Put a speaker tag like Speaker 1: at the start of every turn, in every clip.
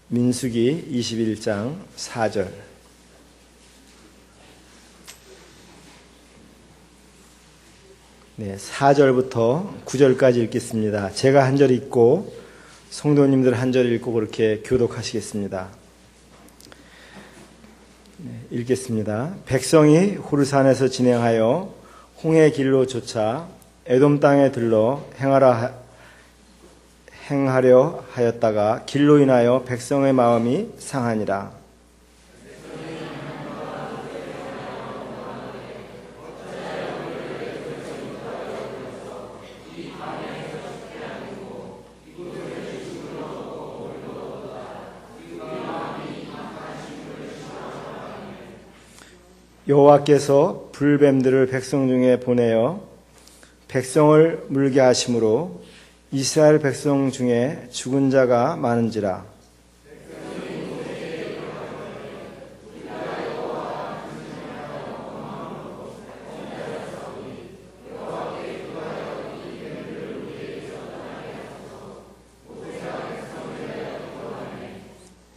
Speaker 1: 민수기 21장 4절. 네, 4절부터 9절까지 읽겠습니다. 제가 한 절 읽고 성도님들 한 절 읽고 그렇게 교독하시겠습니다. 네, 읽겠습니다. 백성이 호르산에서 진행하여 홍해 길로 쫓아 에돔 땅에 들러 행하려 하였다가 길로 인하여 백성의 마음이 상하니라. 여호와께서 불뱀들을 백성 중에 보내어 백성을 물게 하심으로 이스라엘 백성 중에 죽은 자가 많은지라.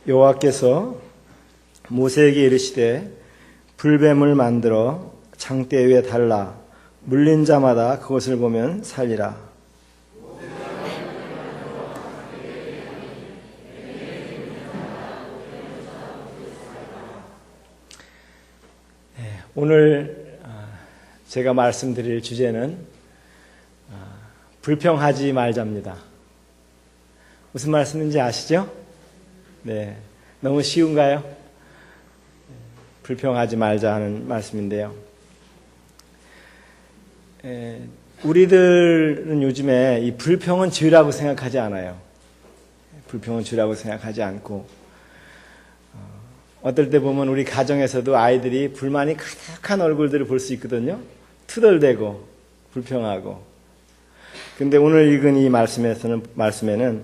Speaker 1: 여호와께서 모세에게 이르시되 불뱀을 만들어 장대 위에 달라 물린 자마다 그것을 보면 살리라. 오늘 제가 말씀드릴 주제는 불평하지 말자입니다. 무슨 말씀인지 아시죠? 네, 너무 쉬운가요? 불평하지 말자 하는 말씀인데요. 우리들은 요즘에 이 불평은 죄라고 생각하지 않아요. 불평은 죄라고 생각하지 않고 어떨 때 보면 우리 가정에서도 아이들이 불만이 가득한 얼굴들을 볼 수 있거든요. 투덜대고 불평하고. 근데 오늘 읽은 이 말씀에는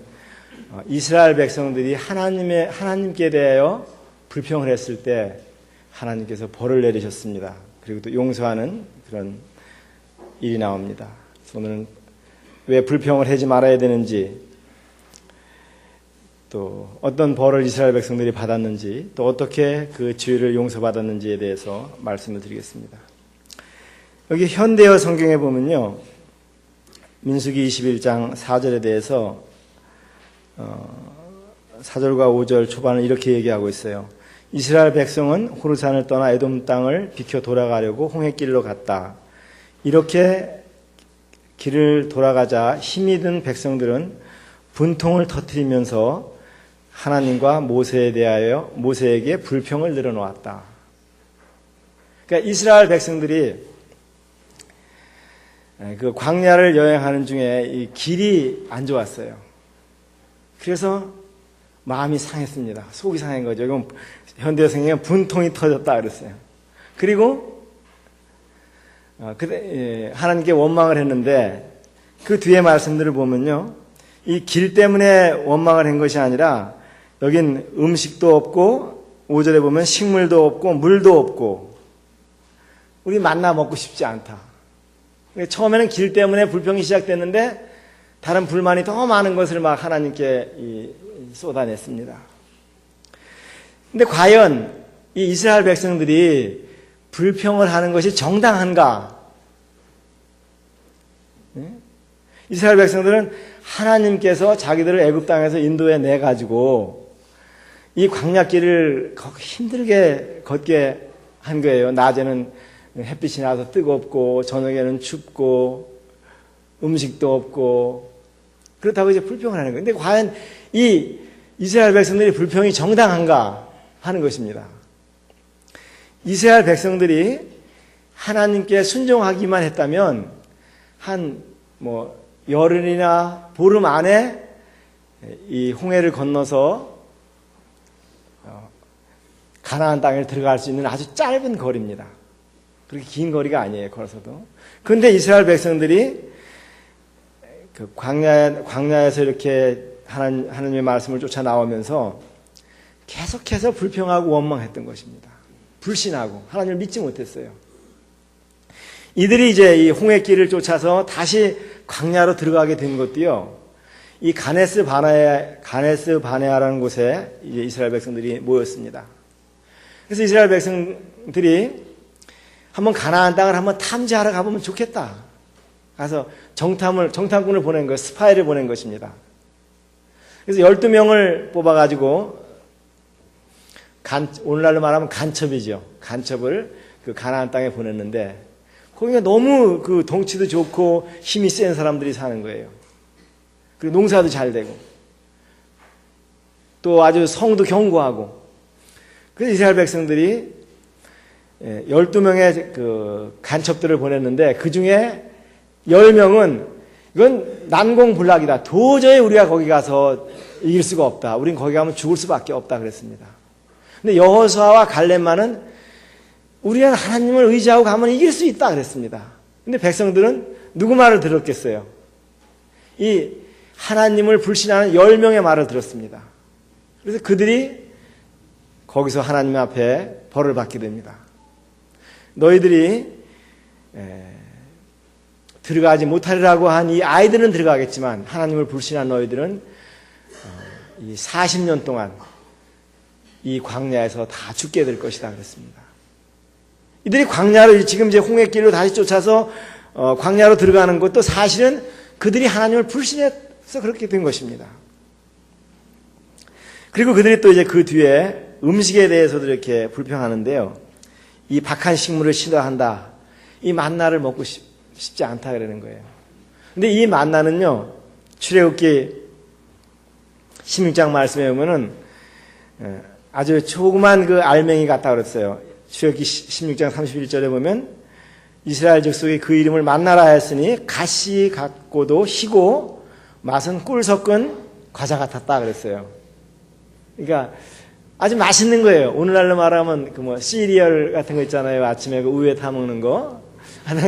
Speaker 1: 이스라엘 백성들이 하나님께 대하여 불평을 했을 때 하나님께서 벌을 내리셨습니다. 그리고 또 용서하는 그런 일이 나옵니다. 오늘은 왜 불평을 하지 말아야 되는지, 또 어떤 벌을 이스라엘 백성들이 받았는지, 또 어떻게 그 죄를 용서받았는지에 대해서 말씀을 드리겠습니다. 여기 현대어 성경에 보면요, 민수기 21장 4절에 대해서 4절과 5절 초반을 이렇게 얘기하고 있어요. 이스라엘 백성은 호르산을 떠나 에돔 땅을 비켜 돌아가려고 홍해길로 갔다. 이렇게 길을 돌아가자 힘이 든 백성들은 분통을 터뜨리면서 하나님과 모세에게 불평을 늘어놓았다. 그러니까 이스라엘 백성들이 그 광야를 여행하는 중에 이 길이 안 좋았어요. 그래서 마음이 상했습니다. 속이 상한 거죠. 이건 현대어 성경에 분통이 터졌다 그랬어요. 그리고 하나님께 원망을 했는데 그 뒤에 말씀들을 보면요, 이 길 때문에 원망을 한 것이 아니라 여긴 음식도 없고 5절에 보면 식물도 없고 물도 없고 우리 만나 먹고 싶지 않다. 처음에는 길 때문에 불평이 시작됐는데 다른 불만이 더 많은 것을 막 하나님께 쏟아냈습니다. 근데 과연 이 이스라엘 백성들이 불평을 하는 것이 정당한가? 이스라엘 백성들은 하나님께서 자기들을 애굽 땅에서 인도해 내 가지고 이 광야길을 힘들게 걷게 한 거예요. 낮에는 햇빛이 나서 뜨겁고 저녁에는 춥고 음식도 없고 그렇다고 이제 불평을 하는 거예요. 근데 과연 이 이스라엘 백성들이 불평이 정당한가 하는 것입니다. 이스라엘 백성들이 하나님께 순종하기만 했다면 한 열흘이나 보름 안에 이 홍해를 건너서 가나안 땅에 들어갈 수 있는 아주 짧은 거리입니다. 그렇게 긴 거리가 아니에요, 걸어서도. 그런데 이스라엘 백성들이 그 광야에서 이렇게 하나님의 말씀을 쫓아 나오면서 계속해서 불평하고 원망했던 것입니다. 불신하고 하나님을 믿지 못했어요. 이들이 이제 이 홍해길을 쫓아서 다시 광야로 들어가게 된 것도요, 이 가네스 바네아라는 곳에 이제 이스라엘 백성들이 모였습니다. 그래서 이스라엘 백성들이 한번 가나안 땅을 한번 탐지하러 가보면 좋겠다. 가서 정탐꾼을 보낸 거예요. 스파이를 보낸 것입니다. 그래서 12명을 뽑아가지고 오늘날로 말하면 간첩이죠. 간첩을 그 가나안 땅에 보냈는데 거기가 너무 그 덩치도 좋고 힘이 센 사람들이 사는 거예요. 그리고 농사도 잘 되고 또 아주 성도 견고하고. 그래서 이스라엘 백성들이 12명의 그 간첩들을 보냈는데 그 중에 10명은 이건 난공불락이다. 도저히 우리가 거기 가서 이길 수가 없다. 우린 거기 가면 죽을 수밖에 없다 그랬습니다. 근데 여호수아와 갈렙만은 우리는 하나님을 의지하고 가면 이길 수 있다 그랬습니다. 근데 백성들은 누구 말을 들었겠어요? 이 하나님을 불신하는 10명의 말을 들었습니다. 그래서 그들이 거기서 하나님 앞에 벌을 받게 됩니다. 너희들이 들어가지 못하리라고 한 이 아이들은 들어가겠지만 하나님을 불신한 너희들은 이 40년 동안 이 광야에서 다 죽게 될 것이다 그랬습니다. 이들이 광야를 지금 이제 홍해길로 다시 쫓아서 광야로 들어가는 것도 사실은 그들이 하나님을 불신해서 그렇게 된 것입니다. 그리고 그들이 또 이제 그 뒤에 음식에 대해서도 이렇게 불평하는데요. 이 박한 식물을 싫어한다. 이 만나를 먹고 싶지 않다 그러는 거예요. 근데 이 만나는요, 출애굽기 16장 말씀에 보면은 아주 조그만 그 알맹이 같다 그랬어요. 출애굽기 16장 31절에 보면 이스라엘 족속이 그 이름을 만나라 했으니 가시 같고도 희고 맛은 꿀 섞은 과자 같았다 그랬어요. 그러니까 아주 맛있는 거예요. 오늘날로 말하면 그 뭐 시리얼 같은 거 있잖아요. 아침에 그 우유에 타 먹는 거.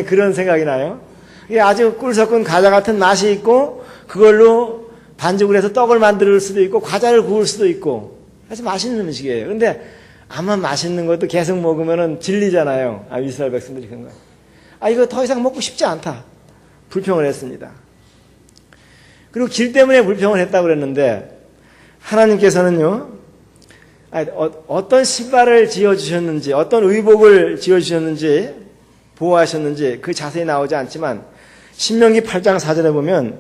Speaker 1: 그런 생각이 나요. 이게 아주 꿀 섞은 과자 같은 맛이 있고 그걸로 반죽을 해서 떡을 만들 수도 있고 과자를 구울 수도 있고 아주 맛있는 음식이에요. 그런데 아마 맛있는 것도 계속 먹으면은 질리잖아요. 이스라엘 백성들이 그런 거. 이거 더 이상 먹고 싶지 않다. 불평을 했습니다. 그리고 길 때문에 불평을 했다고 그랬는데 하나님께서는요. 어떤 신발을 지어주셨는지 어떤 의복을 지어주셨는지 보호하셨는지 그 자세히 나오지 않지만 신명기 8장 4절에 보면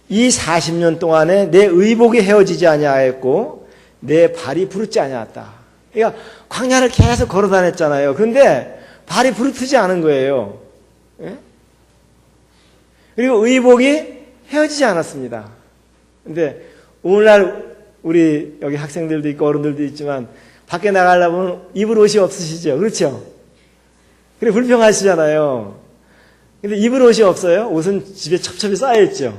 Speaker 1: 이 40년 동안에 내 의복이 헤어지지 아니하였고 내 발이 부르지 아니하였다. 그러니까 광야를 계속 걸어 다녔잖아요. 그런데 발이 부르트지 않은 거예요. 예? 그리고 의복이 헤어지지 않았습니다. 근데 오늘날 우리 여기 학생들도 있고 어른들도 있지만 밖에 나가려면 입을 옷이 없으시죠? 그렇죠? 그래 불평하시잖아요. 근데 입을 옷이 없어요? 옷은 집에 첩첩이 쌓여있죠.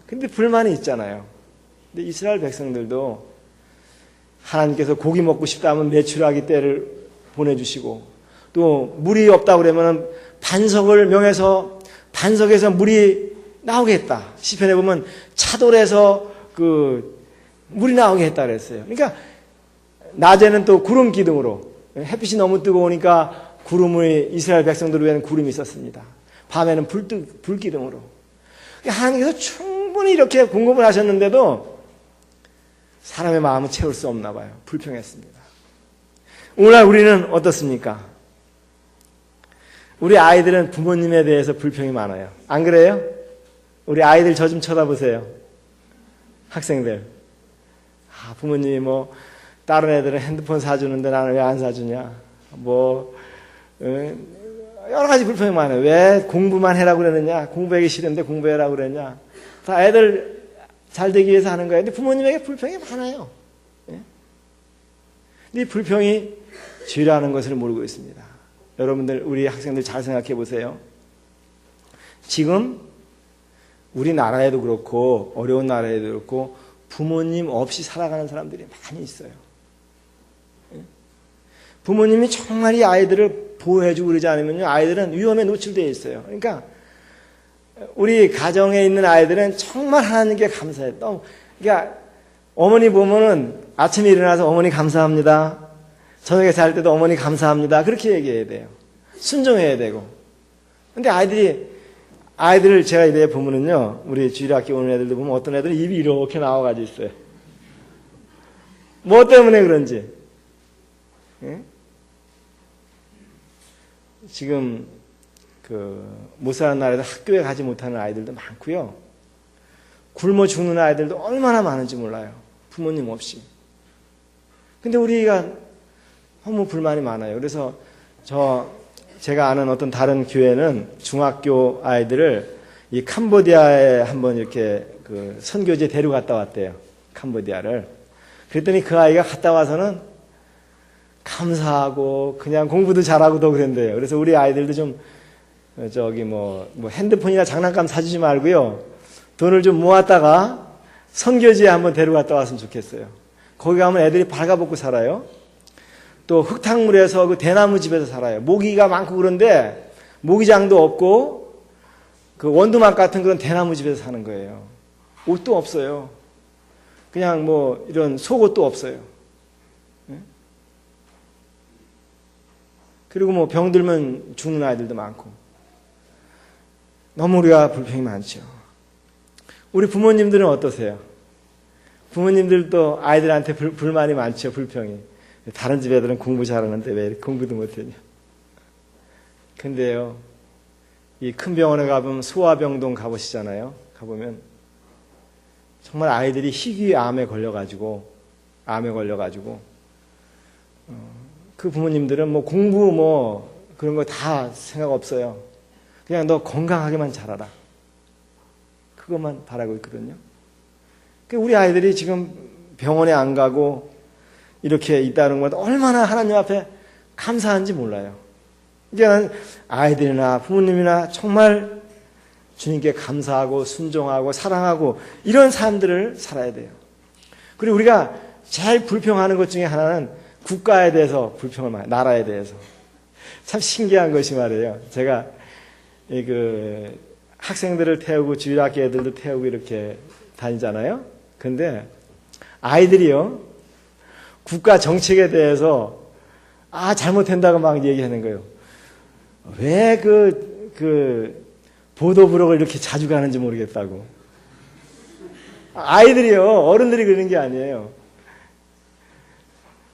Speaker 1: 근데 불만이 있잖아요. 근데 이스라엘 백성들도 하나님께서 고기 먹고 싶다 하면 메추라기 떼를 보내주시고 또 물이 없다고 그러면 반석을 명해서 반석에서 물이 나오게 했다. 시편에 보면 차돌에서 그 물이 나오게 했다 그랬어요. 그러니까 낮에는 또 구름 기둥으로 햇빛이 너무 뜨거우니까 구름을 이스라엘 백성들 위에는 구름이 있었습니다. 밤에는 불 기둥으로. 하나님께서 충분히 이렇게 공급을 하셨는데도 사람의 마음은 채울 수 없나 봐요. 불평했습니다. 오늘날 우리는 어떻습니까? 우리 아이들은 부모님에 대해서 불평이 많아요. 안 그래요? 우리 아이들 저 좀 쳐다보세요. 학생들. 부모님이 뭐 다른 애들은 핸드폰 사주는데 나는 왜 안 사주냐. 여러 가지 불평이 많아요. 왜 공부만 해라고 그러느냐. 공부하기 싫은데 공부해라고 그러냐. 다 애들 잘 되기 위해서 하는 거예요. 근데 부모님에게 불평이 많아요. 예? 근데 이 불평이 죄라는 것을 모르고 있습니다. 여러분들, 우리 학생들 잘 생각해 보세요. 지금 우리나라에도 그렇고 어려운 나라에도 그렇고 부모님 없이 살아가는 사람들이 많이 있어요. 부모님이 정말 이 아이들을 보호해주고 그러지 않으면 아이들은 위험에 노출되어 있어요. 그러니까 우리 가정에 있는 아이들은 정말 하나님께 감사해요. 그러니까 어머니 보면은 아침에 일어나서 어머니 감사합니다. 저녁에 잘 때도 어머니 감사합니다. 그렇게 얘기해야 돼요. 순종해야 되고. 근데 아이들이 아이들을 제가 이래 보면은요, 우리 주일학교 오는 애들도 보면 어떤 애들은 입이 이렇게 나와가지고 있어요. 뭐 때문에 그런지. 예? 지금 못 사는 나라에서 학교에 가지 못하는 아이들도 많고요. 굶어 죽는 아이들도 얼마나 많은지 몰라요. 부모님 없이. 근데 우리가 너무 불만이 많아요. 그래서 제가 아는 어떤 다른 교회는 중학교 아이들을 이 캄보디아에 한번 이렇게 선교지에 데려갔다 왔대요. 캄보디아를. 그랬더니 그 아이가 갔다 와서는 감사하고 그냥 공부도 잘하고 그런대요. 그래서 우리 아이들도 좀 뭐 핸드폰이나 장난감 사주지 말고요. 돈을 좀 모았다가 선교지에 한번 데려갔다 왔으면 좋겠어요. 거기 가면 애들이 발가벗고 살아요. 또 흙탕물에서 그 대나무 집에서 살아요. 모기가 많고 그런데 모기장도 없고 그 원두막 같은 그런 대나무 집에서 사는 거예요. 옷도 없어요. 그냥 뭐 이런 속옷도 없어요. 그리고 뭐 병들면 죽는 아이들도 많고. 너무 우리가 불평이 많죠. 우리 부모님들은 어떠세요? 부모님들도 아이들한테 불만이 많죠. 불평이. 다른 집 애들은 공부 잘하는데 왜 공부도 못했냐. 근데요, 이 큰 병원에 가보면 소아병동 가보시잖아요. 가보면 정말 아이들이 희귀암에 걸려가지고 그 부모님들은 뭐 공부 뭐 그런 거 다 생각 없어요. 그냥 너 건강하게만 자라라. 그것만 바라고 있거든요. 우리 아이들이 지금 병원에 안 가고 이렇게 있다는 건 얼마나 하나님 앞에 감사한지 몰라요. 이제는 아이들이나 부모님이나 정말 주님께 감사하고 순종하고 사랑하고 이런 삶들을 살아야 돼요. 그리고 우리가 제일 불평하는 것 중에 하나는 국가에 대해서 불평을 많이, 나라에 대해서. 참 신기한 것이 말이에요. 제가 학생들을 태우고 주일학교 애들도 태우고 이렇게 다니잖아요. 근데 아이들이요, 국가 정책에 대해서 잘못된다고 막 얘기하는 거예요. 왜 보도부록을 이렇게 자주 가는지 모르겠다고. 아이들이요, 어른들이 그러는 게 아니에요.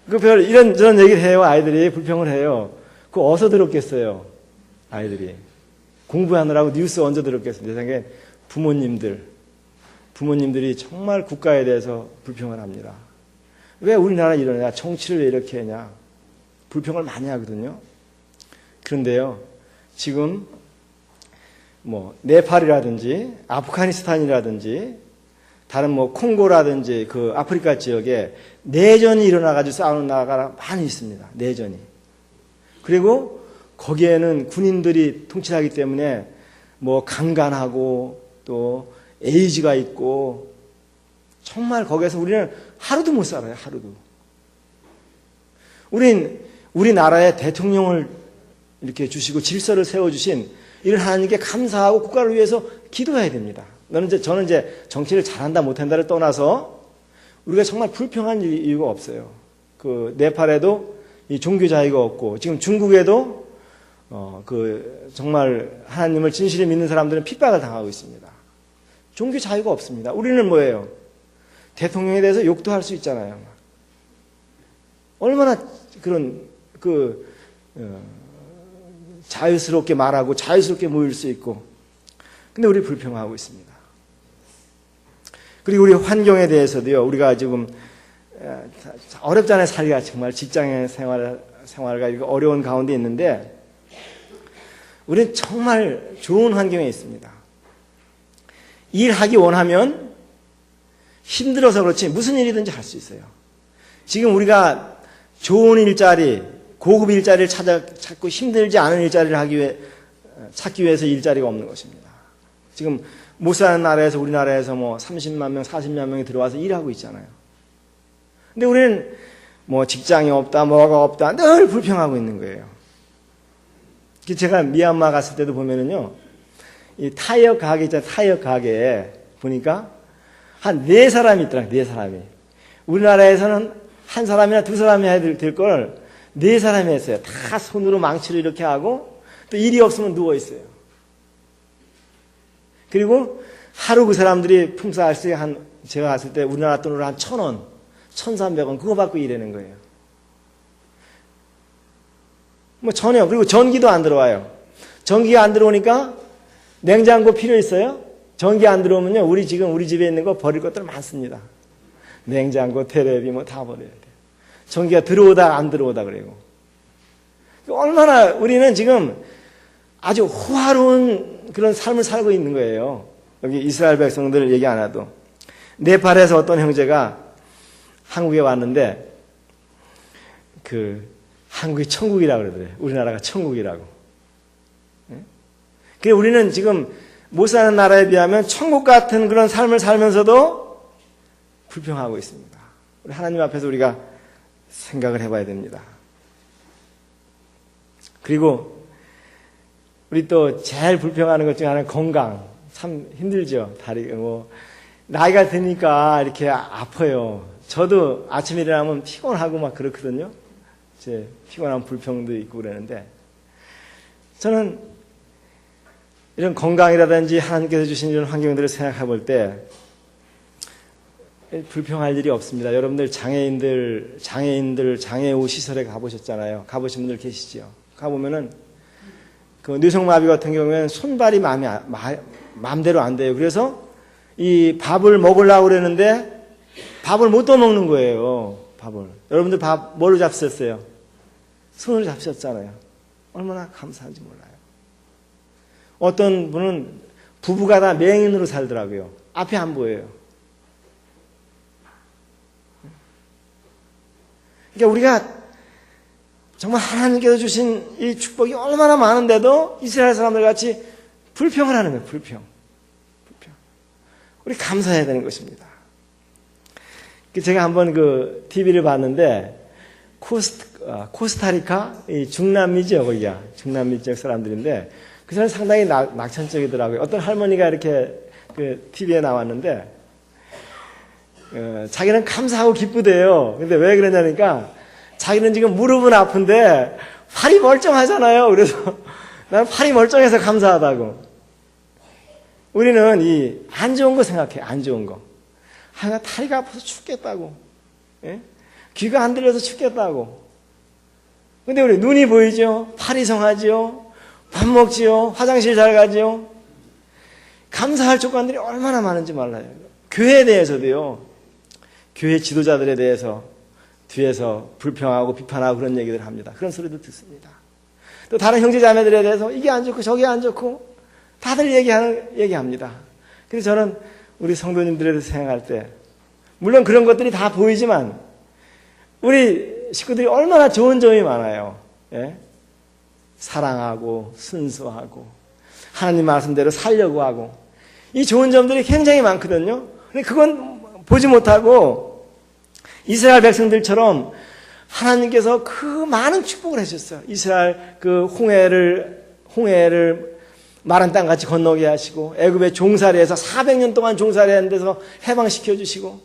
Speaker 1: 이런저런 얘기를 해요. 아이들이 불평을 해요. 그거 어디서 들었겠어요? 아이들이. 공부하느라고 뉴스 언제 들었겠어요? 내 생각에 부모님들이 정말 국가에 대해서 불평을 합니다. 왜 우리나라 이러냐? 정치를 왜 이렇게 하냐? 불평을 많이 하거든요. 그런데요, 지금 뭐 네팔이라든지 아프가니스탄이라든지 다른 뭐 콩고라든지 그 아프리카 지역에 내전이 일어나가지고 싸우는 나라가 많이 있습니다. 내전이. 그리고 거기에는 군인들이 통치하기 때문에 뭐 강간하고 또 에이즈가 있고 정말 거기에서 우리는 하루도 못 살아요. 하루도. 우리나라에 대통령을 이렇게 주시고 질서를 세워주신 이런 하나님께 감사하고 국가를 위해서 기도해야 됩니다. 저는 이제 정치를 잘한다 못한다를 떠나서 우리가 정말 불평한 이유가 없어요. 네팔에도 이 종교 자유가 없고 지금 중국에도 정말 하나님을 진실히 믿는 사람들은 핍박을 당하고 있습니다. 종교 자유가 없습니다. 우리는 뭐예요? 대통령에 대해서 욕도 할 수 있잖아요. 얼마나 자유스럽게 말하고 자유스럽게 모일 수 있고. 근데 우리 불평하고 있습니다. 그리고 우리 환경에 대해서도요. 우리가 지금 어렵잖아요. 살기가 정말 직장의 생활과 이렇게 어려운 가운데 있는데 우리는 정말 좋은 환경에 있습니다. 일하기 원하면 힘들어서 그렇지 무슨 일이든지 할 수 있어요. 지금 우리가 좋은 일자리, 고급 일자리를 찾고 힘들지 않은 일자리를 찾기 위해서 일자리가 없는 것입니다. 지금 못 사는 나라에서 우리나라에서 뭐 30만 명, 40만 명이 들어와서 일하고 있잖아요. 근데 우리는 뭐 직장이 없다, 뭐가 없다, 늘 불평하고 있는 거예요. 제가 미얀마 갔을 때도 보면은요, 이 타이어 가게 있잖아요. 타이어 가게에 보니까 한 4사람이 있더라고요. 4사람이. 우리나라에서는 한 사람이나 2사람이 해야 될 걸 4사람이 했어요. 다 손으로 망치를 이렇게 하고 또 일이 없으면 누워 있어요. 그리고 하루 그 사람들이 품삯이 제가 갔을 때 우리나라 돈으로 한 1,000원, 1,300원 그거 받고 일하는 거예요. 뭐 전혀. 그리고 전기도 안 들어와요. 전기가 안 들어오니까 냉장고 필요 있어요? 전기 안 들어오면요, 우리 집에 있는 거 버릴 것들 많습니다. 냉장고, 테레비 뭐 다 버려야 돼요. 전기가 들어오다 안 들어오다 그래요. 얼마나 우리는 지금 아주 호화로운 그런 삶을 살고 있는 거예요. 여기 이스라엘 백성들 얘기 안 해도. 네팔에서 어떤 형제가 한국에 왔는데 한국이 천국이라고 그러더래요. 우리나라가 천국이라고. 그래 우리는 지금 못 사는 나라에 비하면 천국 같은 그런 삶을 살면서도 불평하고 있습니다. 우리 하나님 앞에서 우리가 생각을 해봐야 됩니다. 그리고 우리 또 제일 불평하는 것 중에 하나는 건강. 참 힘들죠. 나이가 드니까 이렇게 아파요. 저도 아침에 일어나면 피곤하고 막 그렇거든요. 이제 피곤한 불평도 있고 그러는데 저는 이런 건강이라든지 하나님께서 주신 이런 환경들을 생각해 볼 때 불평할 일이 없습니다. 여러분들 장애우 시설에 가보셨잖아요. 가보신 분들 계시죠. 가보면은 그 뇌성마비 같은 경우에는 손발이 마음대로 안 돼요. 그래서 이 밥을 먹으려고 그러는데 밥을 못 떠먹는 거예요. 밥을. 여러분들 밥 뭘로 잡수셨어요? 손으로 잡수셨잖아요. 얼마나 감사한지 몰라요. 어떤 분은 부부가 다 맹인으로 살더라고요. 앞이 안 보여요. 그러니까 우리가 정말 하나님께서 주신 이 축복이 얼마나 많은데도 이스라엘 사람들 같이 불평을 하는 거예요. 불평. 우리 감사해야 되는 것입니다. 제가 한번 TV를 봤는데 코스타리카 중남미죠, 거기가 중남미 지역 사람들인데 그 사람 상당히 낙천적이더라고요. 어떤 할머니가 이렇게 TV에 나왔는데 자기는 감사하고 기쁘대요. 근데 왜 그러냐니까 자기는 지금 무릎은 아픈데 팔이 멀쩡하잖아요. 그래서 나는 팔이 멀쩡해서 감사하다고. 우리는 안 좋은 거 생각해. 안 좋은 거. 나 다리가 아파서 죽겠다고. 예? 귀가 안 들려서 죽겠다고. 근데 우리 눈이 보이죠? 팔이 성하죠? 밥 먹지요? 화장실 잘 가죠? 감사할 조건들이 얼마나 많은지 몰라요. 교회에 대해서도요. 교회 지도자들에 대해서 뒤에서 불평하고 비판하고 그런 얘기들을 합니다. 그런 소리도 듣습니다. 또 다른 형제 자매들에 대해서 이게 안 좋고 저게 안 좋고 다들 얘기합니다. 그래서 저는 우리 성도님들에 대해서 생각할 때 물론 그런 것들이 다 보이지만 우리 식구들이 얼마나 좋은 점이 많아요. 예? 사랑하고 순수하고 하나님 말씀대로 살려고 하고 이 좋은 점들이 굉장히 많거든요. 근데 그건 보지 못하고 이스라엘 백성들처럼 하나님께서 그 많은 축복을 해주셨어요. 이스라엘 홍해를 마른 땅같이 건너게 하시고 애굽에 종살이해서 400년 동안 종살이하는 데서 해방시켜 주시고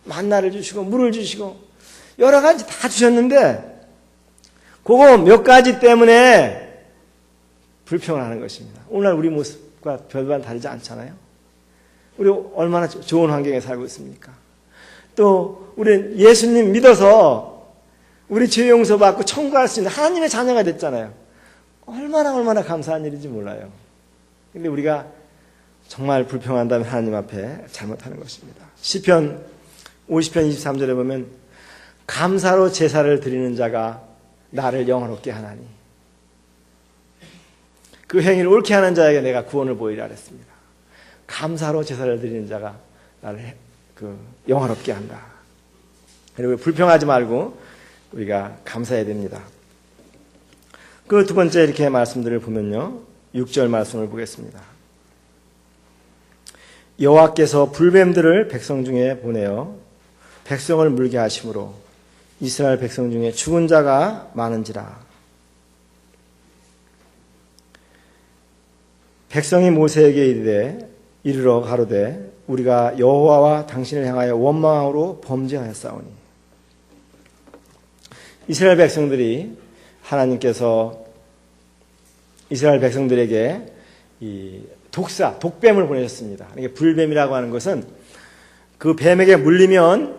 Speaker 1: 만나를 주시고 물을 주시고 여러 가지 다 주셨는데 그거 몇 가지 때문에 불평을 하는 것입니다. 오늘 우리 모습과 별반 다르지 않잖아요. 우리 얼마나 좋은 환경에 살고 있습니까? 또 우리 예수님 믿어서 우리 죄 용서받고 천국할 수 있는 하나님의 자녀가 됐잖아요. 얼마나 감사한 일인지 몰라요. 근데 우리가 정말 불평한다면 하나님 앞에 잘못하는 것입니다. 시편 50편 23절에 보면 감사로 제사를 드리는 자가 나를 영화롭게 하나니 그 행위를 옳게 하는 자에게 내가 구원을 보이라 그랬습니다. 감사로 제사를 드리는 자가 나를 영화롭게 한다. 그리고 불평하지 말고 우리가 감사해야 됩니다. 그 두 번째 이렇게 말씀들을 보면요. 6절 말씀을 보겠습니다. 여호와께서 불뱀들을 백성 중에 보내어 백성을 물게 하심으로 이스라엘 백성 중에 죽은 자가 많은지라. 백성이 모세에게 이르러 가로되 우리가 여호와와 당신을 향하여 원망으로 범죄하였사오니. 이스라엘 백성들이 하나님께서 이스라엘 백성들에게 독뱀을 보내셨습니다. 이게 불뱀이라고 하는 것은 그 뱀에게 물리면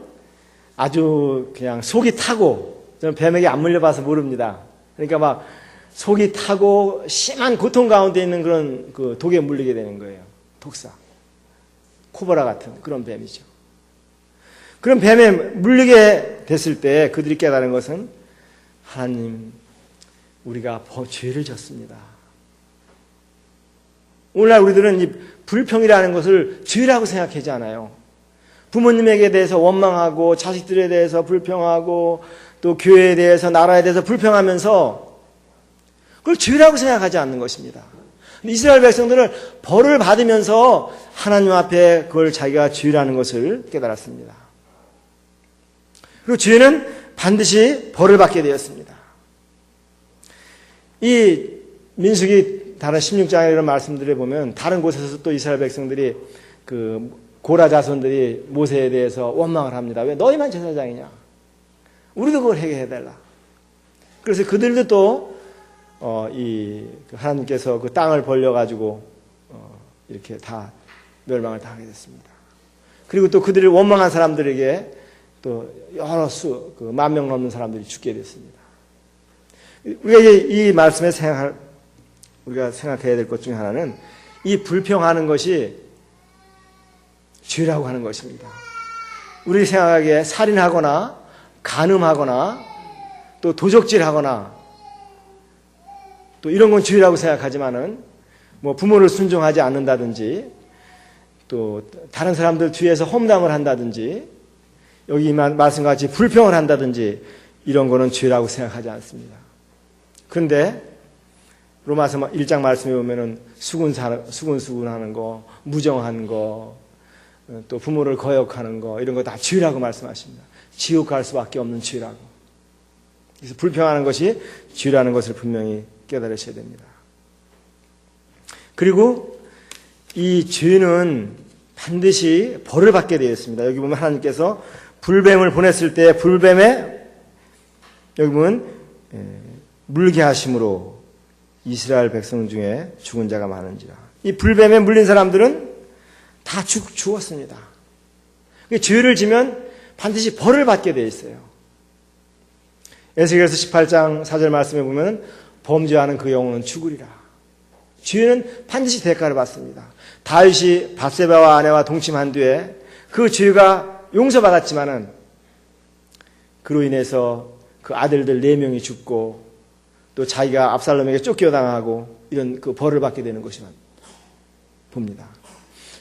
Speaker 1: 아주 그냥 속이 타고, 저는 뱀에게 안 물려봐서 모릅니다. 그러니까 막 속이 타고 심한 고통 가운데 있는 그런 그 독에 물리게 되는 거예요. 독사. 코브라 같은 그런 뱀이죠. 그런 뱀에 물리게 됐을 때 그들이 깨달은 것은 하나님, 우리가 죄를 졌습니다. 오늘날 우리들은 이 불평이라는 것을 죄라고 생각하지 않아요. 부모님에게 대해서 원망하고 자식들에 대해서 불평하고 또 교회에 대해서 나라에 대해서 불평하면서 그걸 죄라고 생각하지 않는 것입니다. 이스라엘 백성들은 벌을 받으면서 하나님 앞에 그걸 자기가 죄라는 것을 깨달았습니다. 그리고 죄는 반드시 벌을 받게 되었습니다. 이 민수기 다른 16장에 이런 말씀들을 보면 다른 곳에서 또 이스라엘 백성들이 그 고라 자손들이 모세에 대해서 원망을 합니다. 왜 너희만 제사장이냐? 우리도 그걸 해결해달라. 그래서 그들도 또 하나님께서 그 땅을 벌려가지고 이렇게 다 멸망을 당하게 됐습니다. 그리고 또 그들을 원망한 사람들에게 또 여러 그 10,000명 넘는 사람들이 죽게 됐습니다. 우리가 이 말씀에 우리가 생각해야 될 것 중에 하나는 이 불평하는 것이 죄라고 하는 것입니다. 우리 생각하기에 살인하거나 간음하거나 또 도적질하거나 또 이런 건 죄라고 생각하지만은 뭐 부모를 순종하지 않는다든지 또 다른 사람들 뒤에서 험담을 한다든지 여기 말씀같이 불평을 한다든지 이런 거는 죄라고 생각하지 않습니다. 그런데 로마서 1장 말씀에 보면은 수군수군하는 거, 무정한 거, 또 부모를 거역하는 거 이런 거 다 죄라고 말씀하십니다. 지옥 갈 수밖에 없는 죄라고. 그래서 불평하는 것이 죄라는 것을 분명히 깨달으셔야 됩니다. 그리고 이 죄는 반드시 벌을 받게 되어 있습니다. 여기 보면 하나님께서 불뱀을 보냈을 때 불뱀에 여기 보면 물게 하심으로 이스라엘 백성 중에 죽은 자가 많은지라. 이 불뱀에 물린 사람들은 다 죽었습니다. 죄를 지면 반드시 벌을 받게 되어 있어요. 에스겔서 18장 4절 말씀에 보면 범죄하는 그 영혼은 죽으리라. 죄는 반드시 대가를 받습니다. 다윗이 밧세바와 아내와 동침한 뒤에 그 죄가 용서받았지만은 그로 인해서 그 아들들 4명이 죽고 또 자기가 압살롬에게 쫓겨당하고 이런 그 벌을 받게 되는 것이만 봅니다.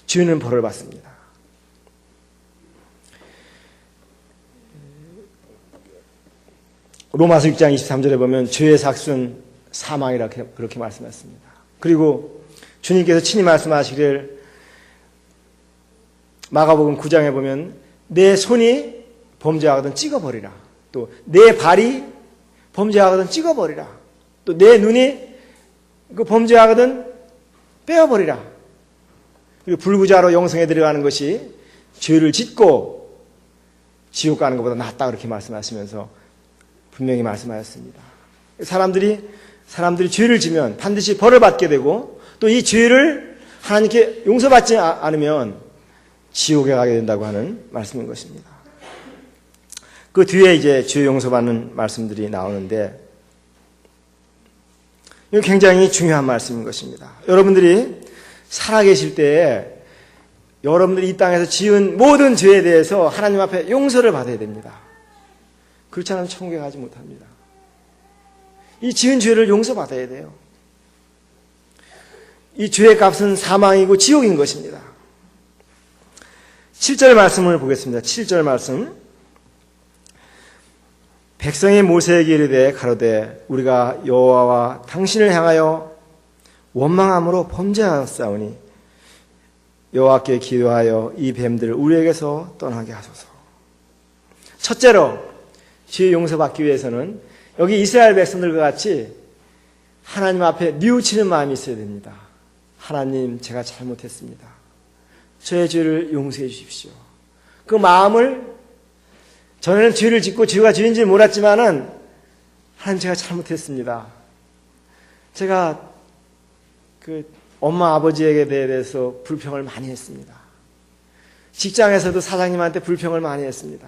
Speaker 1: 죄는 벌을 받습니다. 로마서 6장 23절에 보면 죄의 삭순 사망이라 그렇게 말씀하셨습니다. 그리고 주님께서 친히 말씀하시기를 마가복음 9장에 보면 내 손이 범죄하거든 찍어버리라. 또 내 발이 범죄하거든 찍어버리라. 또 내 눈이 그 범죄하거든 빼어버리라. 그리고 불구자로 영생에 들어가는 것이 죄를 짓고 지옥 가는 것보다 낫다 그렇게 말씀하시면서 분명히 말씀하셨습니다. 사람들이 죄를 지면 반드시 벌을 받게 되고 또 이 죄를 하나님께 용서받지 않으면 지옥에 가게 된다고 하는 말씀인 것입니다. 그 뒤에 이제 죄 용서받는 말씀들이 나오는데 이건 굉장히 중요한 말씀인 것입니다. 여러분들이 살아계실 때에 여러분들이 이 땅에서 지은 모든 죄에 대해서 하나님 앞에 용서를 받아야 됩니다. 그렇지 않으면 천국에 가지 못합니다. 이 지은 죄를 용서받아야 돼요. 이 죄의 값은 사망이고 지옥인 것입니다. 7절 말씀을 보겠습니다. 7절 말씀. 백성이 모세에게 이르되 가로되 우리가 여호와와 당신을 향하여 원망함으로 범죄하였사오니 여호와께 기도하여 이 뱀들을 우리에게서 떠나게 하소서. 첫째로 죄 용서받기 위해서는 여기 이스라엘 백성들과 같이 하나님 앞에 뉘우치는 마음이 있어야 됩니다. 하나님, 제가 잘못했습니다. 저의 죄를 용서해 주십시오. 그 마음을 전에는 죄를 짓고 죄가 죄인지 몰랐지만은 하나님, 제가 잘못했습니다. 제가 엄마 아버지에게 대해서 불평을 많이 했습니다. 직장에서도 사장님한테 불평을 많이 했습니다.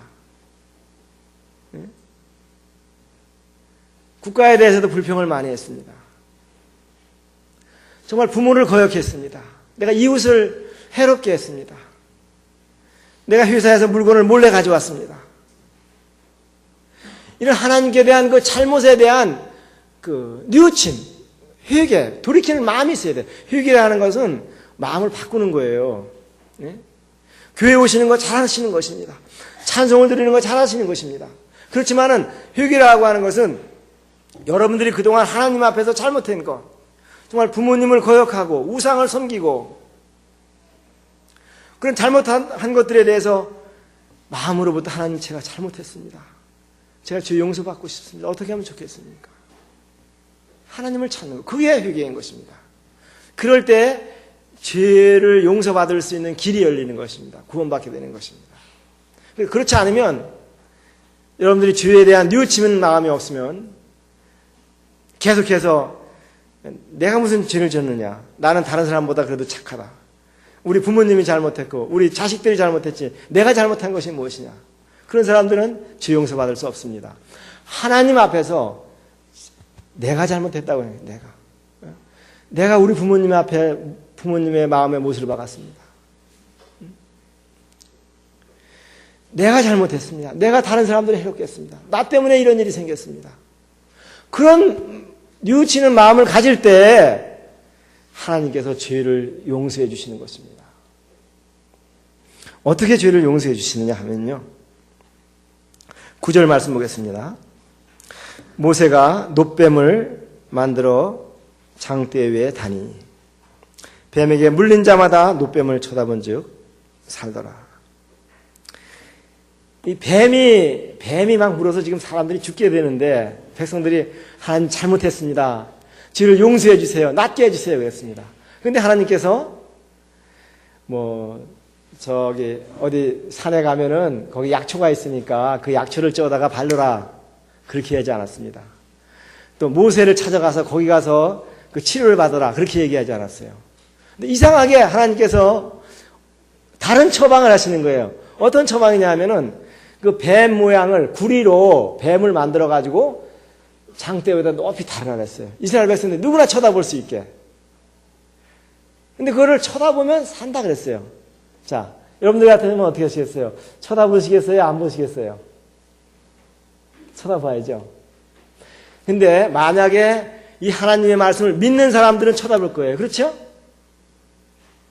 Speaker 1: 국가에 대해서도 불평을 많이 했습니다. 정말 부모를 거역했습니다. 내가 이웃을 해롭게 했습니다. 내가 회사에서 물건을 몰래 가져왔습니다. 이런 하나님께 대한 그 잘못에 대한 그 뉘우침, 회개, 돌이키는 마음이 있어야 돼요. 회개라는 것은 마음을 바꾸는 거예요. 예? 교회 오시는 거 잘하시는 것입니다. 찬송을 드리는 거 잘하시는 것입니다. 그렇지만은 회개라고 하는 것은 여러분들이 그동안 하나님 앞에서 잘못한 것, 정말 부모님을 거역하고 우상을 섬기고 그런 잘못한 것들에 대해서 마음으로부터 하나님 제가 잘못했습니다. 제가 죄 용서받고 싶습니다. 어떻게 하면 좋겠습니까? 하나님을 찾는 것, 그게 회개인 것입니다. 그럴 때 죄를 용서받을 수 있는 길이 열리는 것입니다. 구원받게 되는 것입니다. 그렇지 않으면 여러분들이 죄에 대한 뉘우치는 마음이 없으면 계속해서 내가 무슨 죄를 졌느냐, 나는 다른 사람보다 그래도 착하다, 우리 부모님이 잘못했고 우리 자식들이 잘못했지 내가 잘못한 것이 무엇이냐, 그런 사람들은 죄 용서받을 수 없습니다. 하나님 앞에서 내가 잘못했다고 해요. 내가 우리 부모님 앞에 부모님의 마음에 못을 박았습니다. 내가 잘못했습니다. 내가 다른 사람들을 해롭게 했습니다. 나 때문에 이런 일이 생겼습니다. 그런 뉘우치는 마음을 가질 때 하나님께서 죄를 용서해 주시는 것입니다. 어떻게 죄를 용서해 주시느냐 하면요, 9절 말씀 보겠습니다. 모세가 놋뱀을 만들어 장대 위에 다니 뱀에게 물린 자마다 놋뱀을 쳐다본 즉 살더라. 이 뱀이 막 물어서 지금 사람들이 죽게 되는데 백성들이 하나님 잘못했습니다, 죄를 용서해 주세요, 낫게 해주세요 그랬습니다. 그런데 하나님께서 저기 어디 산에 가면은 거기 약초가 있으니까 그 약초를 쪄다가 바르라, 그렇게 하지 않았습니다. 또 모세를 찾아가서 거기 가서 그 치료를 받아라, 그렇게 얘기하지 않았어요. 근데 이상하게 하나님께서 다른 처방을 하시는 거예요. 어떤 처방이냐 하면은 그 뱀 모양을 구리로 뱀을 만들어 가지고 장대 위에다 높이 달아라 했어요. 이스라엘 백성들 누구나 쳐다볼 수 있게. 근데 그거를 쳐다보면 산다 그랬어요. 자, 여러분들 같으면 어떻게 하시겠어요? 쳐다보시겠어요? 안 보시겠어요? 쳐다봐야죠. 근데 만약에 이 하나님의 말씀을 믿는 사람들은 쳐다볼 거예요. 그렇죠?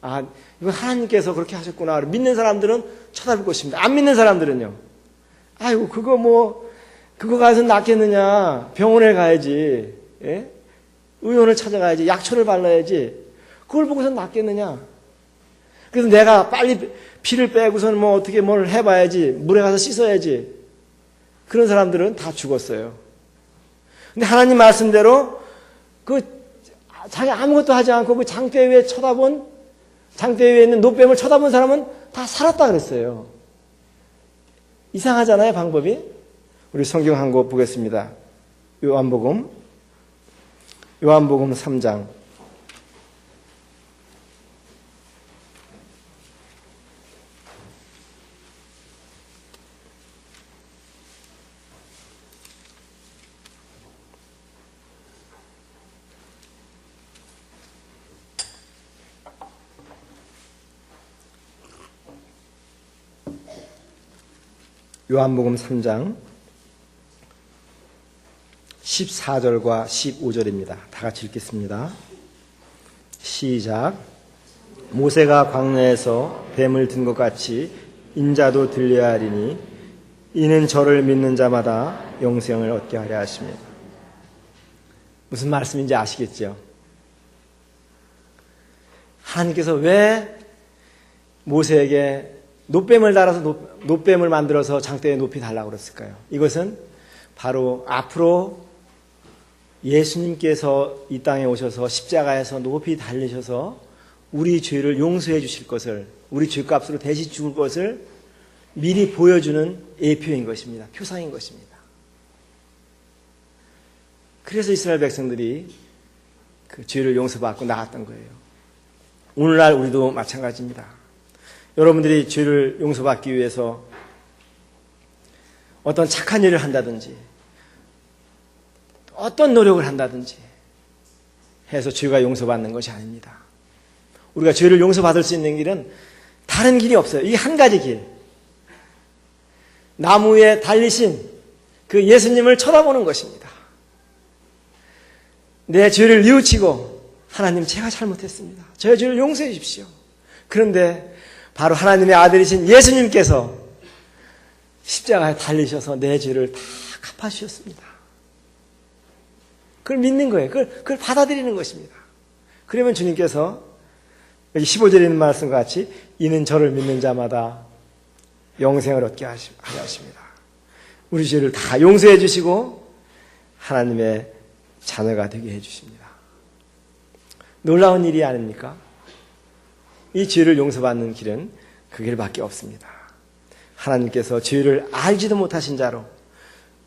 Speaker 1: 아, 이거 하나님께서 그렇게 하셨구나. 믿는 사람들은 쳐다볼 것입니다. 안 믿는 사람들은요, 아이고, 그거 가서 낫겠느냐. 병원에 가야지. 예? 의원을 찾아가야지. 약초를 발라야지. 그걸 보고서 낫겠느냐. 그래서 내가 빨리 피를 빼고서는 어떻게 뭘 해봐야지. 물에 가서 씻어야지. 그런 사람들은 다 죽었어요. 근데 하나님 말씀대로 자기 아무것도 하지 않고 그 장대 위에 장대 위에 있는 놋뱀을 쳐다본 사람은 다 살았다 그랬어요. 이상하잖아요, 방법이. 우리 성경 한 곳 보겠습니다. 요한복음 3장. 요한복음 3장 14절과 15절입니다. 다 같이 읽겠습니다. 시작. 모세가 광야에서 뱀을 든 것 같이 인자도 들려야 하리니 이는 저를 믿는 자마다 영생을 얻게 하려 하십니다. 무슨 말씀인지 아시겠죠? 하나님께서 왜 모세에게 놋뱀을 달아서 놋뱀을 만들어서 장대에 높이 달라고 그랬을까요? 이것은 바로 앞으로 예수님께서 이 땅에 오셔서 십자가에서 높이 달리셔서 우리 죄를 용서해 주실 것을, 우리 죄값으로 대신 죽을 것을 미리 보여주는 예표인 것입니다. 표상인 것입니다. 그래서 이스라엘 백성들이 그 죄를 용서받고 나았던 거예요. 오늘날 우리도 마찬가지입니다. 여러분들이 죄를 용서받기 위해서 어떤 착한 일을 한다든지 어떤 노력을 한다든지 해서 죄가 용서받는 것이 아닙니다. 우리가 죄를 용서받을 수 있는 길은 다른 길이 없어요. 이게 한 가지 길. 나무 위에 달리신 그 예수님을 쳐다보는 것입니다. 내 죄를 뉘우치고 하나님, 제가 잘못했습니다. 저의 죄를 용서해 주십시오. 그런데 바로 하나님의 아들이신 예수님께서 십자가에 달리셔서 내 죄를 다 갚아주셨습니다. 그걸 믿는 거예요. 그걸 받아들이는 것입니다. 그러면 주님께서 여기 15절에 있는 말씀과 같이 이는 저를 믿는 자마다 영생을 얻게 하려 하십니다. 우리 죄를 다 용서해 주시고 하나님의 자녀가 되게 해 주십니다. 놀라운 일이 아닙니까? 이 죄를 용서받는 길은 그 길밖에 없습니다. 하나님께서 죄를 알지도 못하신 자로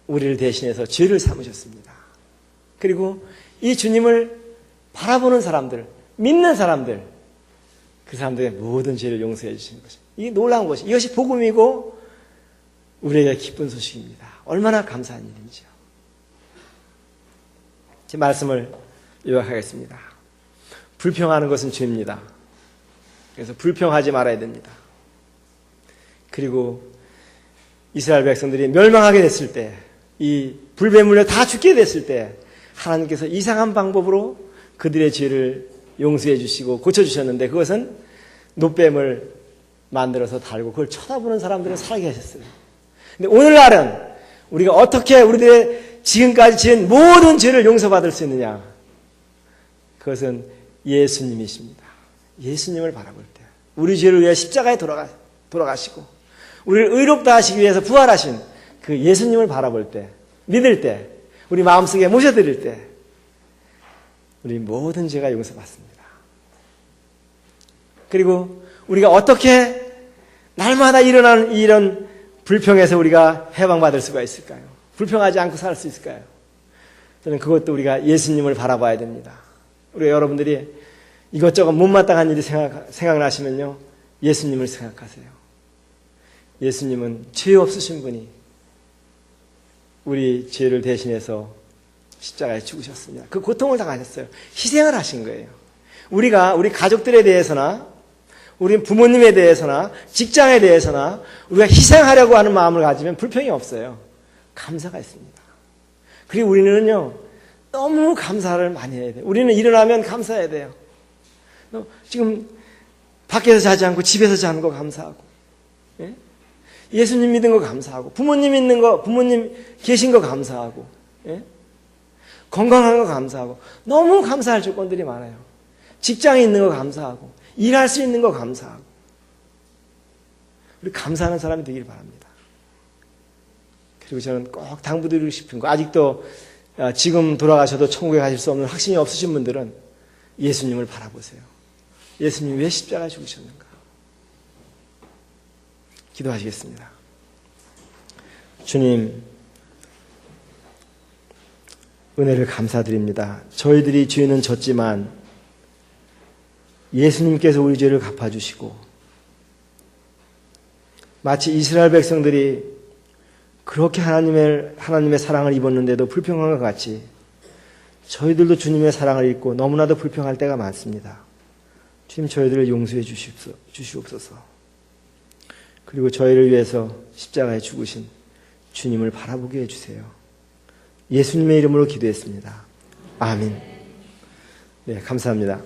Speaker 1: 우리를 대신해서 죄를 삼으셨습니다. 그리고 이 주님을 바라보는 사람들, 믿는 사람들, 그 사람들의 모든 죄를 용서해 주시는 것입니다. 이게 놀라운 것이, 이것이 복음이고 우리에게 기쁜 소식입니다. 얼마나 감사한 일인지요. 제 말씀을 요약하겠습니다. 불평하는 것은 죄입니다. 그래서 불평하지 말아야 됩니다. 그리고 이스라엘 백성들이 멸망하게 됐을 때, 이 불뱀 물려 다 죽게 됐을 때 하나님께서 이상한 방법으로 그들의 죄를 용서해 주시고 고쳐주셨는데, 그것은 놋뱀을 만들어서 달고 그걸 쳐다보는 사람들은 살게 하셨어요. 근데 오늘날은 우리가 어떻게 우리들의 지금까지 지은 모든 죄를 용서받을 수 있느냐? 그것은 예수님이십니다. 예수님을 바라볼 때, 우리 죄를 위해 십자가에 돌아가시고 우리를 의롭다 하시기 위해서 부활하신 그 예수님을 바라볼 때, 믿을 때, 우리 마음속에 모셔드릴 때 우리 모든 죄가 용서받습니다. 그리고 우리가 어떻게 날마다 일어나는 이런 불평에서 우리가 해방받을 수가 있을까요? 불평하지 않고 살 수 있을까요? 저는 그것도 우리가 예수님을 바라봐야 됩니다. 우리 여러분들이 이것저것 못마땅한 일이 생각나시면요, 예수님을 생각하세요. 예수님은 죄 없으신 분이 우리 죄를 대신해서 십자가에 죽으셨습니다. 그 고통을 당하셨어요. 희생을 하신 거예요. 우리가 우리 가족들에 대해서나 우리 부모님에 대해서나 직장에 대해서나 우리가 희생하려고 하는 마음을 가지면 불평이 없어요. 감사가 있습니다. 그리고 우리는요, 너무 감사를 많이 해야 돼요. 우리는 일어나면 감사해야 돼요. 지금 밖에서 자지 않고 집에서 자는 거 감사하고, 예? 예수님 믿은 거 감사하고, 부모님 있는 거, 부모님 계신 거 감사하고, 예? 건강한 거 감사하고, 너무 감사할 조건들이 많아요. 직장에 있는 거 감사하고, 일할 수 있는 거 감사하고. 우리 감사하는 사람이 되길 바랍니다. 그리고 저는 꼭 당부드리고 싶은 거, 아직도 지금 돌아가셔도 천국에 가실 수 없는 확신이 없으신 분들은 예수님을 바라보세요. 예수님이 왜 십자가에 죽으셨는가? 기도하시겠습니다. 주님, 은혜를 감사드립니다. 저희들이 죄는 졌지만 예수님께서 우리 죄를 갚아주시고, 마치 이스라엘 백성들이 그렇게 하나님의 사랑을 입었는데도 불평한 것 같이 저희들도 주님의 사랑을 잊고 너무나도 불평할 때가 많습니다. 주님, 저희들을 용서해 주시옵소서. 그리고 저희를 위해서 십자가에 죽으신 주님을 바라보게 해주세요. 예수님의 이름으로 기도했습니다. 아멘. 네, 감사합니다.